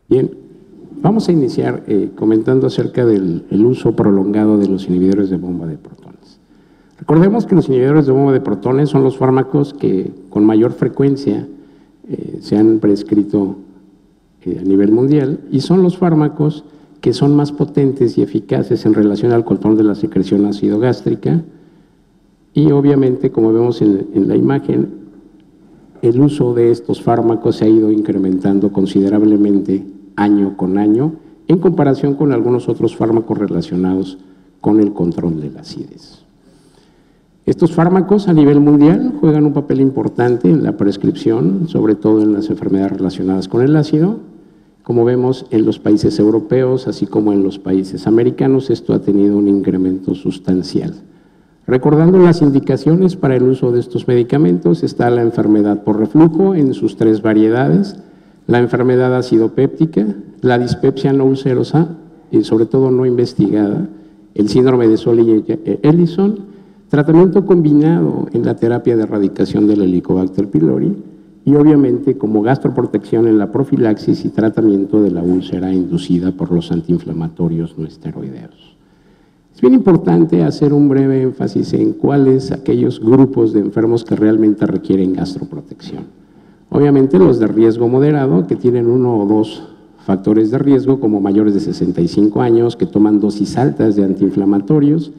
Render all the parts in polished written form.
Bien, vamos a iniciar comentando acerca del uso prolongado de los inhibidores de bomba de protones. Recordemos que los inhibidores de bomba de protones son los fármacos que con mayor frecuencia se han prescrito a nivel mundial y son los fármacos que son más potentes y eficaces en relación al control de la secreción ácido gástrica y obviamente, como vemos en la imagen, el uso de estos fármacos se ha ido incrementando considerablemente año con año en comparación con algunos otros fármacos relacionados con el control de la acidez. Estos fármacos a nivel mundial juegan un papel importante en la prescripción, sobre todo en las enfermedades relacionadas con el ácido. Como vemos en los países europeos, así como en los países americanos, esto ha tenido un incremento sustancial. Recordando las indicaciones para el uso de estos medicamentos, está la enfermedad por reflujo en sus 3 variedades, la enfermedad acidopéptica, la dispepsia no ulcerosa y sobre todo no investigada, el síndrome de Solly-Ellison, tratamiento combinado en la terapia de erradicación del Helicobacter pylori y obviamente como gastroprotección en la profilaxis y tratamiento de la úlcera inducida por los antiinflamatorios no esteroideos. Es bien importante hacer un breve énfasis en cuáles aquellos grupos de enfermos que realmente requieren gastroprotección. Obviamente los de riesgo moderado, que tienen 1 o 2 factores de riesgo, como mayores de 65 años, que toman dosis altas de antiinflamatorios,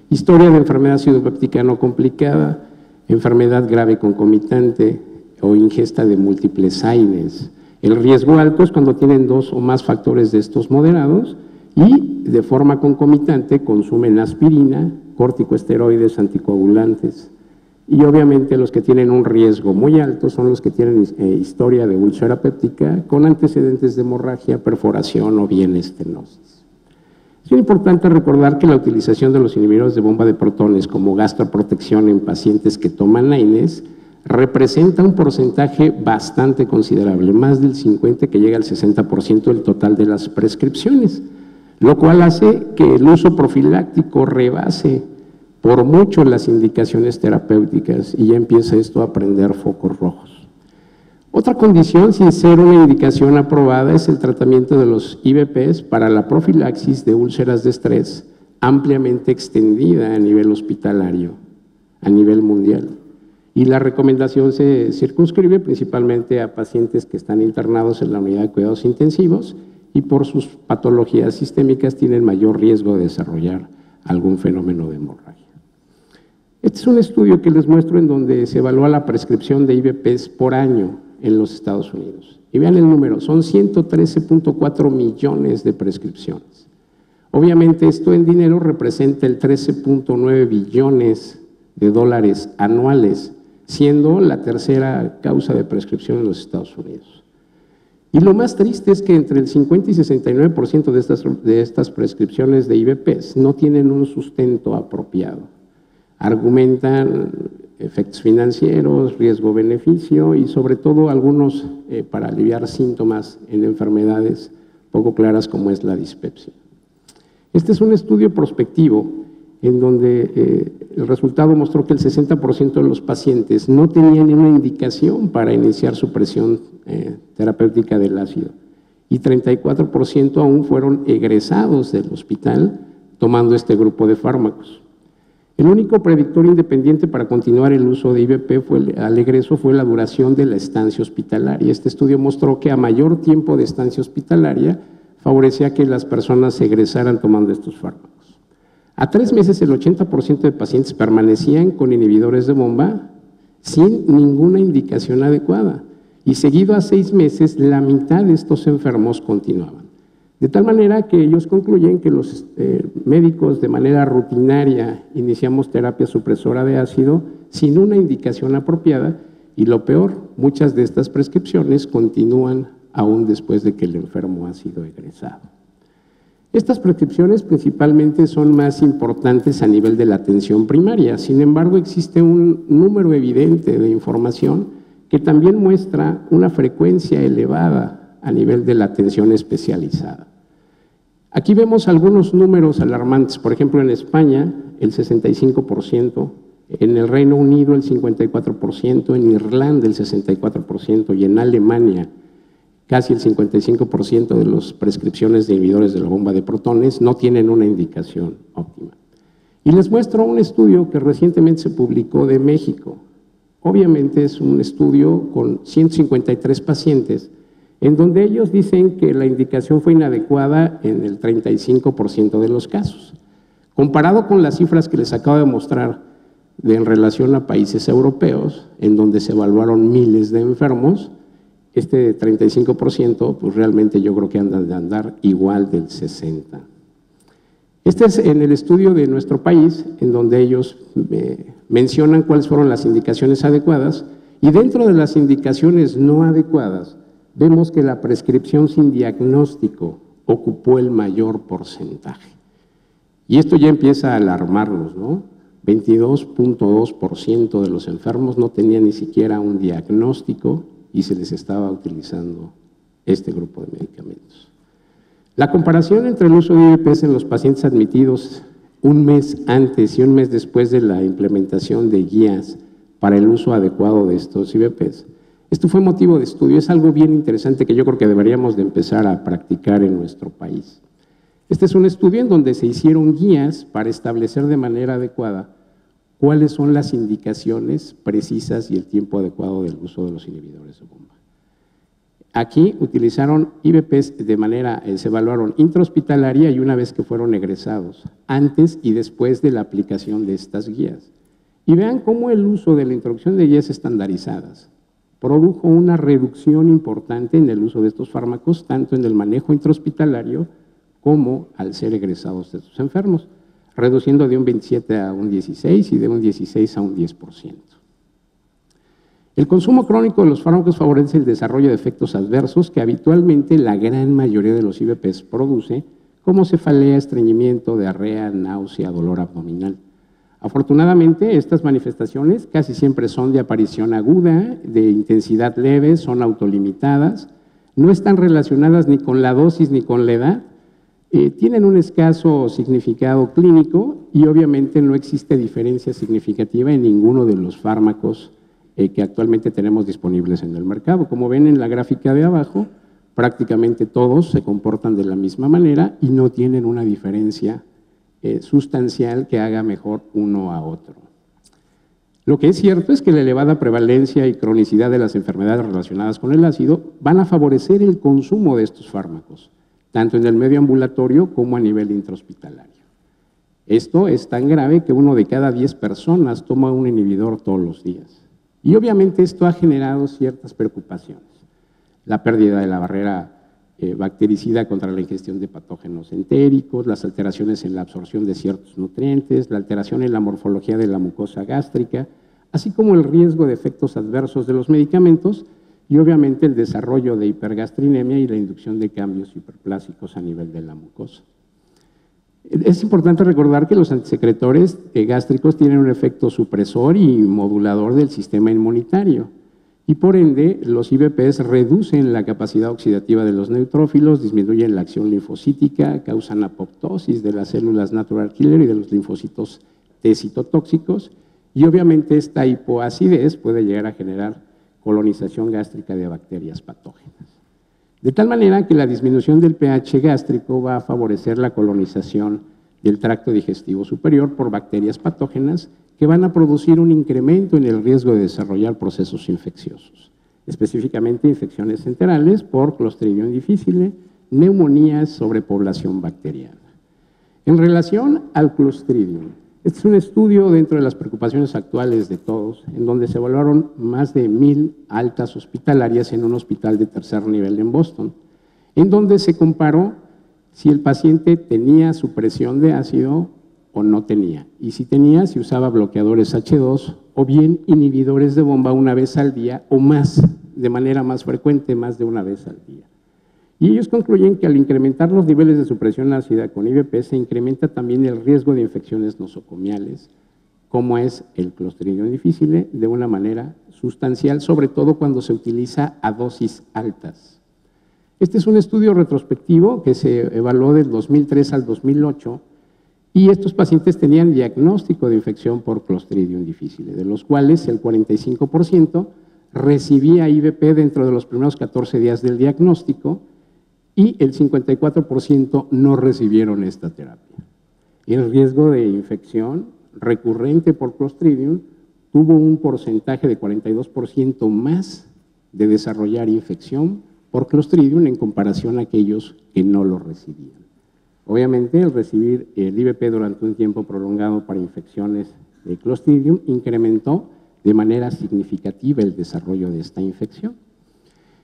historia de enfermedad acidopéptica no complicada, enfermedad grave concomitante o ingesta de múltiples AINES. El riesgo alto es cuando tienen 2 o más factores de estos moderados y de forma concomitante consumen aspirina, corticosteroides, anticoagulantes. Y obviamente los que tienen un riesgo muy alto son los que tienen historia de úlcera péptica con antecedentes de hemorragia, perforación o bien estenosis. Es importante recordar que la utilización de los inhibidores de bomba de protones como gastroprotección en pacientes que toman AINES representa un porcentaje bastante considerable, más del 50 que llega al 60% del total de las prescripciones, lo cual hace que el uso profiláctico rebase por mucho las indicaciones terapéuticas y ya empieza esto a prender focos rojos. Otra condición sin ser una indicación aprobada es el tratamiento de los IBPs para la profilaxis de úlceras de estrés ampliamente extendida a nivel hospitalario, a nivel mundial. Y la recomendación se circunscribe principalmente a pacientes que están internados en la unidad de cuidados intensivos y por sus patologías sistémicas tienen mayor riesgo de desarrollar algún fenómeno de hemorragia. Este es un estudio que les muestro en donde se evalúa la prescripción de IBPs por año en los Estados Unidos. Y vean el número, son 113.4 millones de prescripciones. Obviamente esto en dinero representa el 13.9 billones de dólares anuales, siendo la tercera causa de prescripción en los Estados Unidos. Y lo más triste es que entre el 50 y 69% de estas prescripciones de IBPs no tienen un sustento apropiado. Argumentan efectos financieros, riesgo-beneficio y sobre todo algunos para aliviar síntomas en enfermedades poco claras como es la dispepsia. Este es un estudio prospectivo en donde el resultado mostró que el 60% de los pacientes no tenían ninguna indicación para iniciar supresión terapéutica del ácido y 34% aún fueron egresados del hospital tomando este grupo de fármacos. El único predictor independiente para continuar el uso de IBP al egreso fue la duración de la estancia hospitalaria. Este estudio mostró que a mayor tiempo de estancia hospitalaria favorecía que las personas se egresaran tomando estos fármacos. A 3 meses el 80% de pacientes permanecían con inhibidores de bomba sin ninguna indicación adecuada y seguido a 6 meses la mitad de estos enfermos continuaban. De tal manera que ellos concluyen que los médicos de manera rutinaria iniciamos terapia supresora de ácido sin una indicación apropiada y lo peor, muchas de estas prescripciones continúan aún después de que el enfermo ha sido egresado. Estas prescripciones principalmente son más importantes a nivel de la atención primaria, sin embargo existe un número evidente de información que también muestra una frecuencia elevada a nivel de la atención especializada. Aquí vemos algunos números alarmantes, por ejemplo en España el 65%, en el Reino Unido el 54%, en Irlanda el 64% y en Alemania casi el 55% de las prescripciones de inhibidores de la bomba de protones no tienen una indicación óptima. Y les muestro un estudio que recientemente se publicó de México. Obviamente es un estudio con 153 pacientes, en donde ellos dicen que la indicación fue inadecuada en el 35% de los casos. Comparado con las cifras que les acabo de mostrar en relación a países europeos, en donde se evaluaron miles de enfermos, este 35%, pues realmente yo creo que anda de andar igual del 60%. Este es en el estudio de nuestro país, en donde ellos mencionan cuáles fueron las indicaciones adecuadas, y dentro de las indicaciones no adecuadas, vemos que la prescripción sin diagnóstico ocupó el mayor porcentaje. Y esto ya empieza a alarmarnos, ¿no? 22.2% de los enfermos no tenían ni siquiera un diagnóstico y se les estaba utilizando este grupo de medicamentos. La comparación entre el uso de IVPs en los pacientes admitidos un mes antes y un mes después de la implementación de guías para el uso adecuado de estos IVPs, esto fue motivo de estudio, es algo bien interesante que yo creo que deberíamos de empezar a practicar en nuestro país. Este es un estudio en donde se hicieron guías para establecer de manera adecuada cuáles son las indicaciones precisas y el tiempo adecuado del uso de los inhibidores de bomba. Aquí utilizaron IVPs de manera, se evaluaron intrahospitalaria y una vez que fueron egresados, antes y después de la aplicación de estas guías. Y vean cómo el uso de la introducción de guías estandarizadas produjo una reducción importante en el uso de estos fármacos, tanto en el manejo intrahospitalario como al ser egresados de estos enfermos, reduciendo de un 27 a un 16 y de un 16 a un 10%. El consumo crónico de los fármacos favorece el desarrollo de efectos adversos que habitualmente la gran mayoría de los IVPs produce, como cefalea, estreñimiento, diarrea, náusea, dolor abdominal. Afortunadamente, estas manifestaciones casi siempre son de aparición aguda, de intensidad leve, son autolimitadas, no están relacionadas ni con la dosis ni con la edad, tienen un escaso significado clínico y obviamente no existe diferencia significativa en ninguno de los fármacos que actualmente tenemos disponibles en el mercado. Como ven en la gráfica de abajo, prácticamente todos se comportan de la misma manera y no tienen una diferencia sustancial que haga mejor uno a otro. Lo que es cierto es que la elevada prevalencia y cronicidad de las enfermedades relacionadas con el ácido van a favorecer el consumo de estos fármacos, tanto en el medio ambulatorio como a nivel intrahospitalario. Esto es tan grave que 1 de cada 10 personas toma un inhibidor todos los días. Y obviamente esto ha generado ciertas preocupaciones. La pérdida de la barrera bactericida contra la ingestión de patógenos entéricos, las alteraciones en la absorción de ciertos nutrientes, la alteración en la morfología de la mucosa gástrica, así como el riesgo de efectos adversos de los medicamentos y obviamente el desarrollo de hipergastrinemia y la inducción de cambios hiperplásicos a nivel de la mucosa. Es importante recordar que los antisecretores gástricos tienen un efecto supresor y modulador del sistema inmunitario y por ende los IVPs reducen la capacidad oxidativa de los neutrófilos, disminuyen la acción linfocítica, causan apoptosis de las células natural killer y de los linfocitos T citotóxicos y obviamente esta hipoacidez puede llegar a generar colonización gástrica de bacterias patógenas. De tal manera que la disminución del pH gástrico va a favorecer la colonización del tracto digestivo superior por bacterias patógenas que van a producir un incremento en el riesgo de desarrollar procesos infecciosos, específicamente infecciones enterales por Clostridium difficile, neumonías, sobrepoblación bacteriana. En relación al Clostridium, este es un estudio dentro de las preocupaciones actuales de todos, en donde se evaluaron más de 1000 altas hospitalarias en un hospital de tercer nivel en Boston, en donde se comparó si el paciente tenía supresión de ácido o no tenía, y si tenía, si usaba bloqueadores H2 o bien inhibidores de bomba una vez al día o más, de manera más frecuente, más de una vez al día. Y ellos concluyen que al incrementar los niveles de supresión ácida con IVP se incrementa también el riesgo de infecciones nosocomiales, como es el Clostridium difficile, de una manera sustancial, sobre todo cuando se utiliza a dosis altas. Este es un estudio retrospectivo que se evaluó del 2003 al 2008 y estos pacientes tenían diagnóstico de infección por Clostridium difficile, de los cuales el 45% recibía IVP dentro de los primeros 14 días del diagnóstico y el 54% no recibieron esta terapia. El riesgo de infección recurrente por Clostridium tuvo un porcentaje de 42% más de desarrollar infección por Clostridium en comparación a aquellos que no lo recibían. Obviamente, el recibir el IVP durante un tiempo prolongado para infecciones de Clostridium incrementó de manera significativa el desarrollo de esta infección.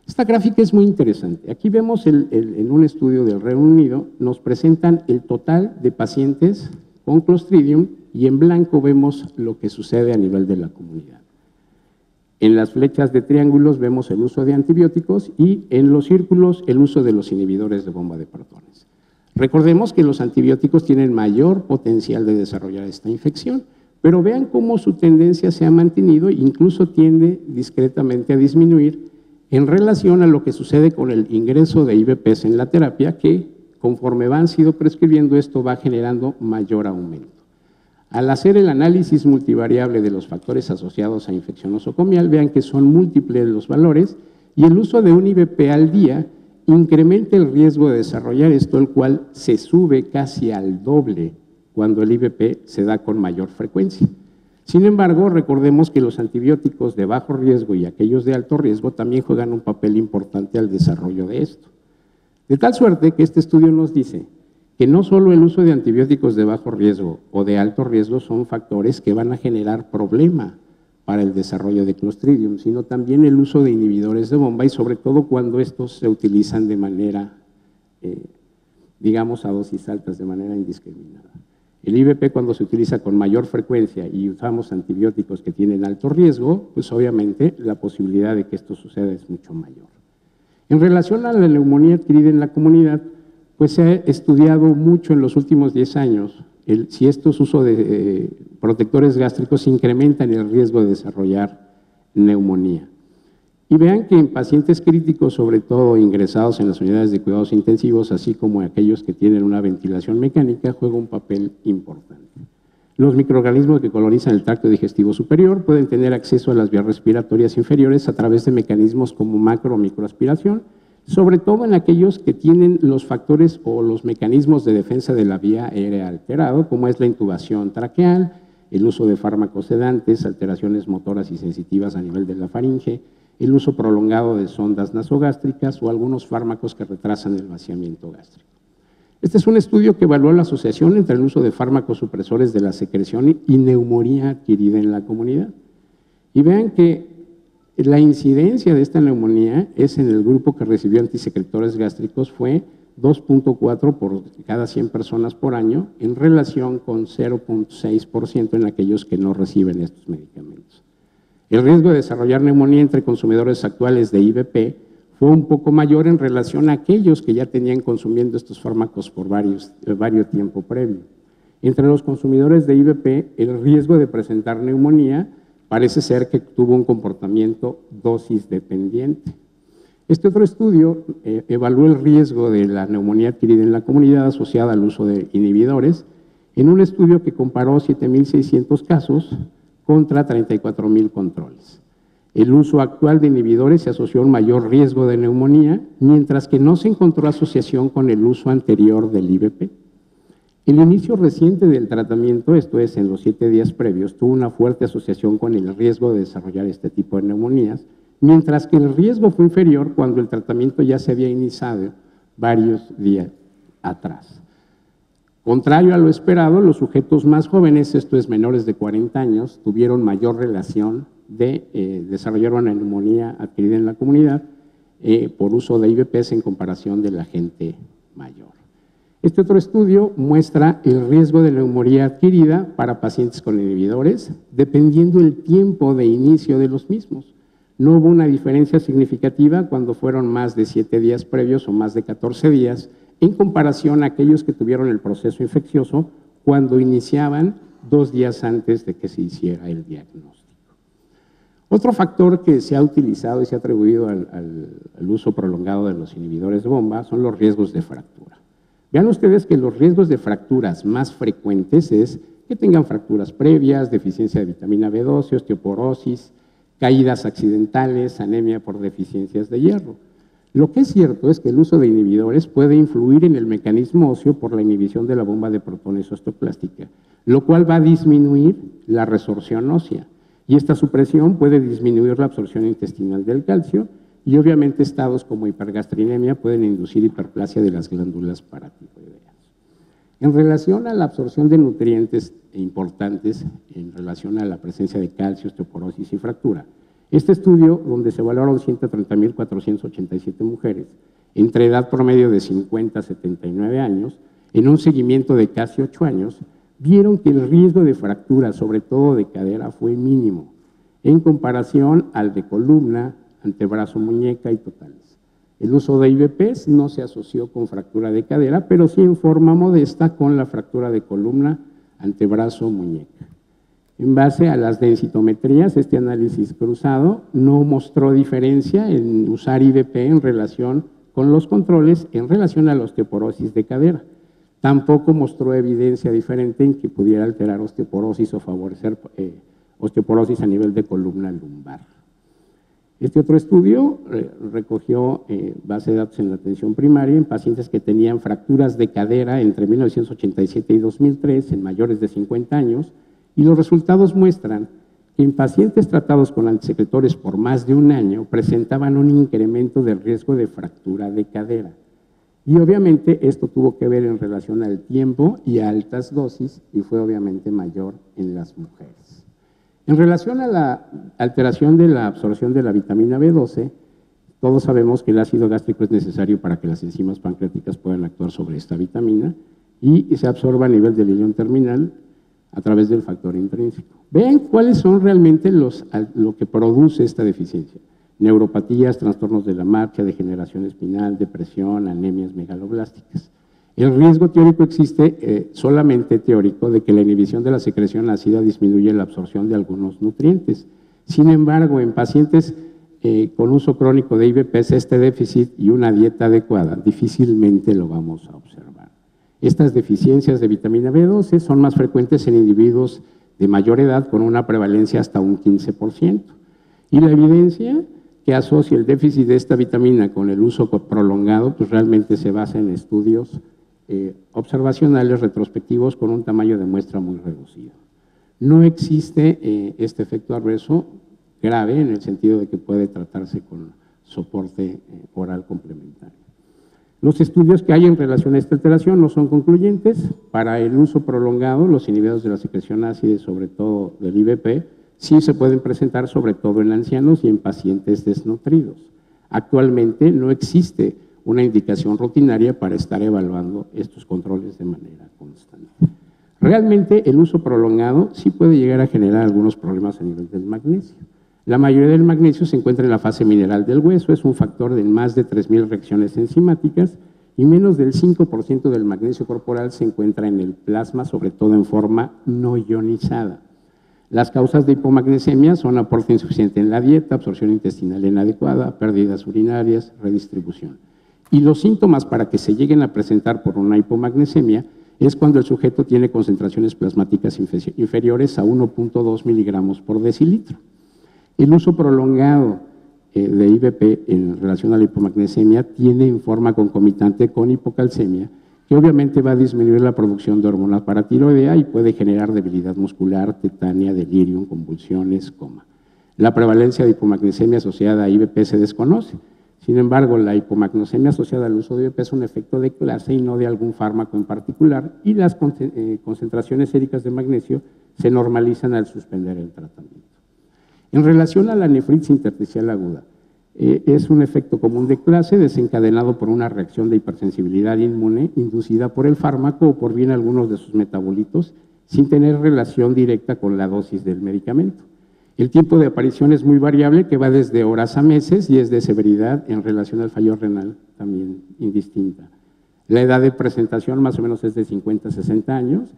Esta gráfica es muy interesante. Aquí vemos en un estudio del Reino Unido, nos presentan el total de pacientes con Clostridium y en blanco vemos lo que sucede a nivel de la comunidad. En las flechas de triángulos vemos el uso de antibióticos y en los círculos el uso de los inhibidores de bomba de protones. Recordemos que los antibióticos tienen mayor potencial de desarrollar esta infección, pero vean cómo su tendencia se ha mantenido e incluso tiende discretamente a disminuir en relación a lo que sucede con el ingreso de IVPs en la terapia, que conforme van sido prescribiendo esto va generando mayor aumento. Al hacer el análisis multivariable de los factores asociados a infección nosocomial, vean que son múltiples los valores y el uso de un IVP al día incrementa el riesgo de desarrollar esto, el cual se sube casi al doble cuando el IVP se da con mayor frecuencia. Sin embargo, recordemos que los antibióticos de bajo riesgo y aquellos de alto riesgo también juegan un papel importante al desarrollo de esto. De tal suerte que este estudio nos dice que no solo el uso de antibióticos de bajo riesgo o de alto riesgo son factores que van a generar problema para el desarrollo de Clostridium, sino también el uso de inhibidores de bomba y sobre todo cuando estos se utilizan de manera, digamos, a dosis altas, de manera indiscriminada. El IVP cuando se utiliza con mayor frecuencia y usamos antibióticos que tienen alto riesgo, pues obviamente la posibilidad de que esto suceda es mucho mayor. En relación a la neumonía adquirida en la comunidad, pues se ha estudiado mucho en los últimos 10 años si estos usos de protectores gástricos incrementan el riesgo de desarrollar neumonía. Y vean que en pacientes críticos, sobre todo ingresados en las unidades de cuidados intensivos, así como aquellos que tienen una ventilación mecánica, juega un papel importante. Los microorganismos que colonizan el tracto digestivo superior pueden tener acceso a las vías respiratorias inferiores a través de mecanismos como macro o microaspiración, sobre todo en aquellos que tienen los factores o los mecanismos de defensa de la vía aérea alterado, como es la intubación traqueal, el uso de fármacos sedantes, alteraciones motoras y sensitivas a nivel de la faringe, el uso prolongado de sondas nasogástricas o algunos fármacos que retrasan el vaciamiento gástrico. Este es un estudio que evaluó la asociación entre el uso de fármacos supresores de la secreción y neumonía adquirida en la comunidad. Y vean que la incidencia de esta neumonía es en el grupo que recibió antisecretores gástricos fue 2.4 por cada 100 personas por año en relación con 0.6% en aquellos que no reciben estos medicamentos. El riesgo de desarrollar neumonía entre consumidores actuales de IVP fue un poco mayor en relación a aquellos que ya tenían consumiendo estos fármacos por varios tiempo previo. Entre los consumidores de IVP, el riesgo de presentar neumonía parece ser que tuvo un comportamiento dosis dependiente. Este otro estudio evaluó el riesgo de la neumonía adquirida en la comunidad asociada al uso de inhibidores en un estudio que comparó 7.600 casos contra 34.000 controles. El uso actual de inhibidores se asoció a un mayor riesgo de neumonía, mientras que no se encontró asociación con el uso anterior del IVP. El inicio reciente del tratamiento, esto es, en los 7 días previos, tuvo una fuerte asociación con el riesgo de desarrollar este tipo de neumonías, mientras que el riesgo fue inferior cuando el tratamiento ya se había iniciado varios días atrás. Contrario a lo esperado, los sujetos más jóvenes, esto es menores de 40 años, tuvieron mayor relación de desarrollar una neumonía adquirida en la comunidad por uso de IVPs en comparación de la gente mayor. Este otro estudio muestra el riesgo de neumonía adquirida para pacientes con inhibidores, dependiendo el tiempo de inicio de los mismos. No hubo una diferencia significativa cuando fueron más de 7 días previos o más de 14 días, en comparación a aquellos que tuvieron el proceso infeccioso cuando iniciaban 2 días antes de que se hiciera el diagnóstico. Otro factor que se ha utilizado y se ha atribuido al uso prolongado de los inhibidores de bomba son los riesgos de fractura. Vean ustedes que los riesgos de fracturas más frecuentes es que tengan fracturas previas, deficiencia de vitamina B12, osteoporosis, caídas accidentales, anemia por deficiencias de hierro. Lo que es cierto es que el uso de inhibidores puede influir en el mecanismo óseo por la inhibición de la bomba de protones osteoplástica, lo cual va a disminuir la resorción ósea. Y esta supresión puede disminuir la absorción intestinal del calcio y obviamente estados como hipergastrinemia pueden inducir hiperplasia de las glándulas paratiroideas. En relación a la absorción de nutrientes importantes en relación a la presencia de calcio, osteoporosis y fractura, este estudio, donde se evaluaron 130.487 mujeres, entre edad promedio de 50 a 79 años, en un seguimiento de casi 8 años, vieron que el riesgo de fractura, sobre todo de cadera, fue mínimo, en comparación al de columna, antebrazo, muñeca y totales. El uso de IVPs no se asoció con fractura de cadera, pero sí en forma modesta con la fractura de columna, antebrazo, muñeca. En base a las densitometrías, este análisis cruzado no mostró diferencia en usar IVP en relación con los controles en relación a la osteoporosis de cadera. Tampoco mostró evidencia diferente en que pudiera alterar osteoporosis o favorecer osteoporosis a nivel de columna lumbar. Este otro estudio recogió base de datos en la atención primaria en pacientes que tenían fracturas de cadera entre 1987 y 2003 en mayores de 50 años, y los resultados muestran que en pacientes tratados con antisecretores por más de un año presentaban un incremento del riesgo de fractura de cadera. Y obviamente esto tuvo que ver en relación al tiempo y a altas dosis y fue obviamente mayor en las mujeres. En relación a la alteración de la absorción de la vitamina B12, todos sabemos que el ácido gástrico es necesario para que las enzimas pancreáticas puedan actuar sobre esta vitamina y se absorba a nivel del ilion terminal a través del factor intrínseco. Ven cuáles son realmente lo que produce esta deficiencia. Neuropatías, trastornos de la marcha, degeneración espinal, depresión, anemias megaloblásticas. El riesgo teórico existe, solamente teórico, de que la inhibición de la secreción ácida disminuye la absorción de algunos nutrientes. Sin embargo, en pacientes con uso crónico de IVPs, este déficit y una dieta adecuada difícilmente lo vamos a observar. Estas deficiencias de vitamina B12 son más frecuentes en individuos de mayor edad con una prevalencia hasta un 15%. Y la evidencia que asocia el déficit de esta vitamina con el uso prolongado, pues realmente se basa en estudios observacionales retrospectivos con un tamaño de muestra muy reducido. No existe este efecto adverso grave en el sentido de que puede tratarse con soporte oral complementario. Los estudios que hay en relación a esta alteración no son concluyentes. Para el uso prolongado, los inhibidores de la secreción ácida, sobre todo del IVP, sí se pueden presentar sobre todo en ancianos y en pacientes desnutridos. Actualmente no existe una indicación rutinaria para estar evaluando estos controles de manera constante. Realmente el uso prolongado sí puede llegar a generar algunos problemas a nivel del magnesio. La mayoría del magnesio se encuentra en la fase mineral del hueso, es un factor de más de 3.000 reacciones enzimáticas y menos del 5% del magnesio corporal se encuentra en el plasma, sobre todo en forma no ionizada. Las causas de hipomagnesemia son aporte insuficiente en la dieta, absorción intestinal inadecuada, pérdidas urinarias, redistribución. Y los síntomas para que se lleguen a presentar por una hipomagnesemia es cuando el sujeto tiene concentraciones plasmáticas inferiores a 1.2 miligramos por decilitro. El uso prolongado de IVP en relación a la hipomagnesemia tiene en forma concomitante con hipocalcemia, que obviamente va a disminuir la producción de hormona paratiroidea y puede generar debilidad muscular, tetania, delirium, convulsiones, coma. La prevalencia de hipomagnesemia asociada a IVP se desconoce. Sin embargo, la hipomagnesemia asociada al uso de IVP es un efecto de clase y no de algún fármaco en particular, y las concentraciones séricas de magnesio se normalizan al suspender el tratamiento. En relación a la nefritis intersticial aguda, es un efecto común de clase desencadenado por una reacción de hipersensibilidad inmune inducida por el fármaco o por bien algunos de sus metabolitos sin tener relación directa con la dosis del medicamento. El tiempo de aparición es muy variable, que va desde horas a meses y es de severidad en relación al fallo renal también indistinta. La edad de presentación más o menos es de 50 a 60 años.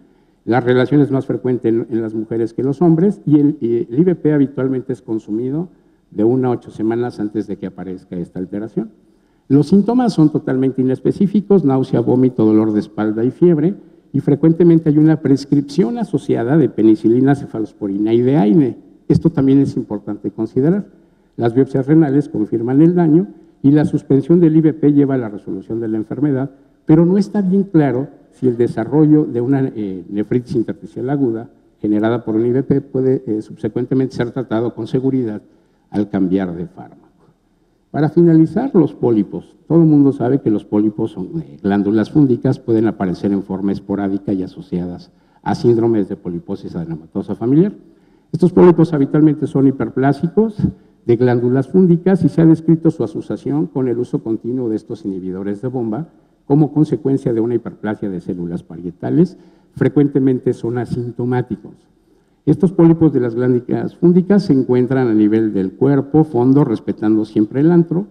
La relación es más frecuente en las mujeres que en los hombres y el IVP habitualmente es consumido de 1 a 8 semanas antes de que aparezca esta alteración. Los síntomas son totalmente inespecíficos: náusea, vómito, dolor de espalda y fiebre, y frecuentemente hay una prescripción asociada de penicilina, cefalosporina y de AINE, Esto también es importante considerar. Las biopsias renales confirman el daño y la suspensión del IVP lleva a la resolución de la enfermedad, pero no está bien claro si el desarrollo de una nefritis intersticial aguda generada por un IVP puede subsecuentemente ser tratado con seguridad al cambiar de fármaco. Para finalizar, los pólipos. Todo el mundo sabe que los pólipos son glándulas fúngicas, pueden aparecer en forma esporádica y asociadas a síndromes de poliposis adenomatosa familiar. Estos pólipos habitualmente son hiperplásicos de glándulas fúngicas y se ha descrito su asociación con el uso continuo de estos inhibidores de bomba como consecuencia de una hiperplasia de células parietales. Frecuentemente son asintomáticos. Estos pólipos de las glándulas fúngicas se encuentran a nivel del cuerpo, fondo, respetando siempre el antro,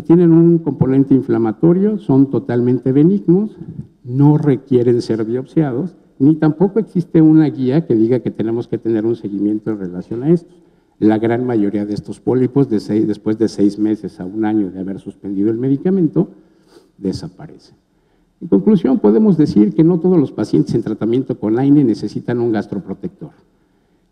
tienen un componente inflamatorio, son totalmente benignos, no requieren ser biopsiados, ni tampoco existe una guía que diga que tenemos que tener un seguimiento en relación a esto. La gran mayoría de estos pólipos, después de 6 meses a 1 año de haber suspendido el medicamento, desaparecen. En conclusión, podemos decir que no todos los pacientes en tratamiento con AINE necesitan un gastroprotector.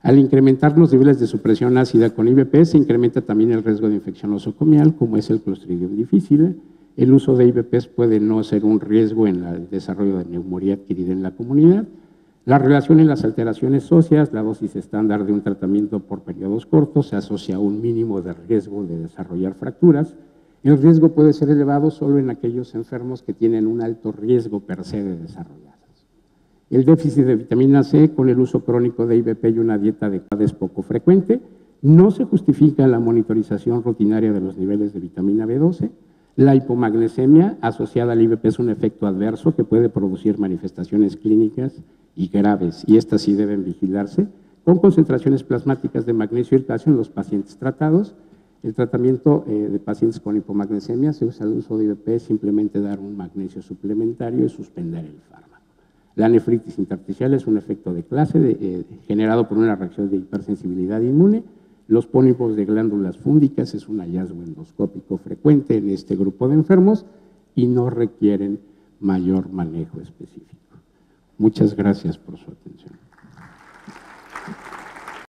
Al incrementar los niveles de supresión ácida con IVP, se incrementa también el riesgo de infección nosocomial, como es el Clostridium difficile. El uso de IVPs puede no ser un riesgo en el desarrollo de neumonía adquirida en la comunidad. La relación en las alteraciones óseas, la dosis estándar de un tratamiento por periodos cortos se asocia a un mínimo de riesgo de desarrollar fracturas. El riesgo puede ser elevado solo en aquellos enfermos que tienen un alto riesgo per se de desarrollarlas. El déficit de vitamina C con el uso crónico de IVP y una dieta adecuada es poco frecuente. No se justifica la monitorización rutinaria de los niveles de vitamina B12. La hipomagnesemia asociada al IVP es un efecto adverso que puede producir manifestaciones clínicas y graves, y estas sí deben vigilarse, con concentraciones plasmáticas de magnesio y calcio en los pacientes tratados. El tratamiento de pacientes con hipomagnesemia se usa el uso de IVP, simplemente dar un magnesio suplementario y suspender el fármaco. La nefritis intersticial es un efecto de clase generado por una reacción de hipersensibilidad inmune. Los pólipos de glándulas fúngicas es un hallazgo endoscópico frecuente en este grupo de enfermos y no requieren mayor manejo específico. Muchas gracias por su atención.